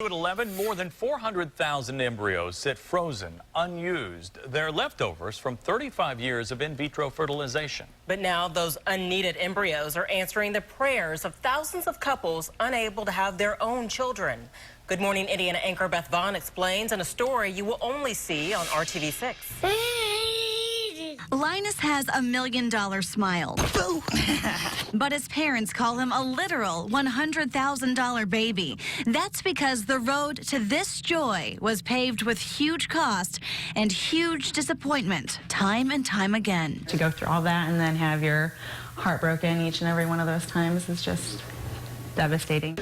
at 11, more than 400,000 embryos sit frozen, unused. They're leftovers from 35 years of in vitro fertilization. But now those unneeded embryos are answering the prayers of thousands of couples unable to have their own children. Good Morning Indiana anchor Beth Vaughn explains in a story you will only see on RTV6. Linus has $1 million smile. But his parents call him a literal $100,000 baby. That's because the road to this joy was paved with huge cost and huge disappointment time and time again. To go through all that and then have your heart broken each and every one of those times is just devastating.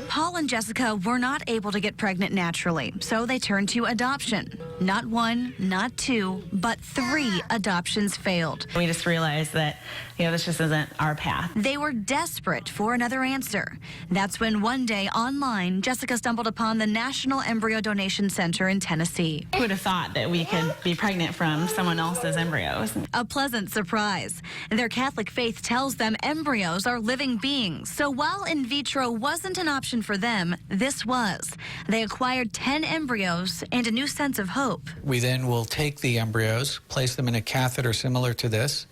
Paul and Jessica were not able to get pregnant naturally, so they turned to adoption. Not one, not two, but 3 adoptions failed. We just realized that, this just isn't our path. They were desperate for another answer. That's when one day online, Jessica stumbled upon the National Embryo Donation Center in Tennessee. Who would have thought that we could be pregnant from someone else's embryos? A pleasant surprise. Their Catholic faith tells them embryos are living beings, so while in vitro wasn't an option for them, this was. They acquired 10 embryos and a new sense of hope. We then will take the embryos, place them in a catheter similar to this,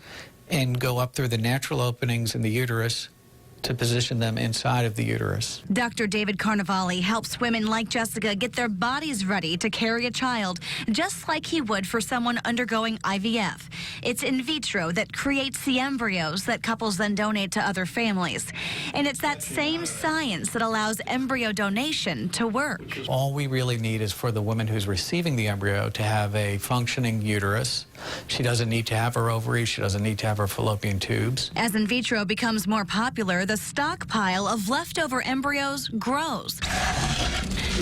and go up through the natural openings in the uterus to position them inside of the uterus. Dr. David Carnevale helps women like Jessica get their bodies ready to carry a child, just like he would for someone undergoing IVF. It's in vitro that creates the embryos that couples then donate to other families. And it's that same science that allows embryo donation to work. All we really need is for the woman who's receiving the embryo to have a functioning uterus. She doesn't need to have her ovaries. She doesn't need to have her fallopian tubes. As in vitro becomes more popular, the stockpile of leftover embryos grows.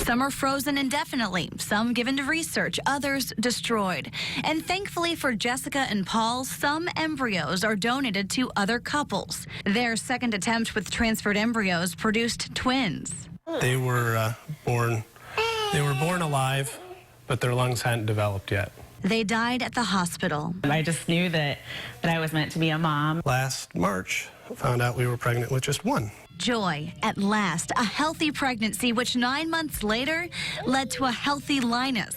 Some are frozen indefinitely, some given to research, others destroyed. And thankfully for Jessica and Paul, some embryos are donated to other couples. Their second attempt with transferred embryos produced twins. They were born alive, but their lungs hadn't developed yet. They died at the hospital. I just knew that I was meant to be a mom. Last March, found out we were pregnant with just one. Joy, at last, a healthy pregnancy, which 9 months later led to a healthy Linus.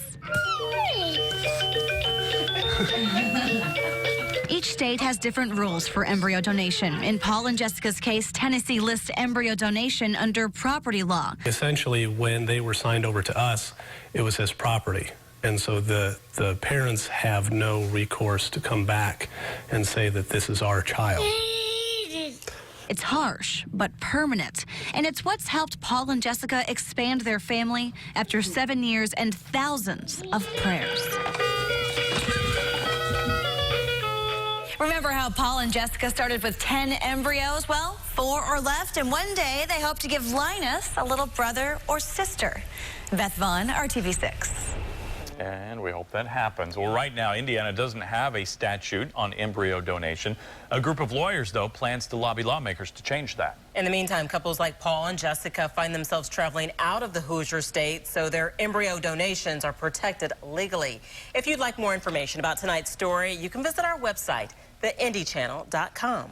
Each state has different rules for embryo donation. In Paul and Jessica's case, Tennessee lists embryo donation under property law. Essentially, when they were signed over to us, it was as property. And so the parents have no recourse to come back and say that this is our child. It's harsh, but permanent. And it's what's helped Paul and Jessica expand their family after 7 years and thousands of prayers. Remember how Paul and Jessica started with 10 embryos? Well, 4 are left, and one day they hope to give Linus a little brother or sister. Beth Vaughn, RTV6. And we hope that happens. Well, right now, Indiana doesn't have a statute on embryo donation. A group of lawyers, though, plans to lobby lawmakers to change that. In the meantime, couples like Paul and Jessica find themselves traveling out of the Hoosier state, so their embryo donations are protected legally. If you'd like more information about tonight's story, you can visit our website, theindychannel.com.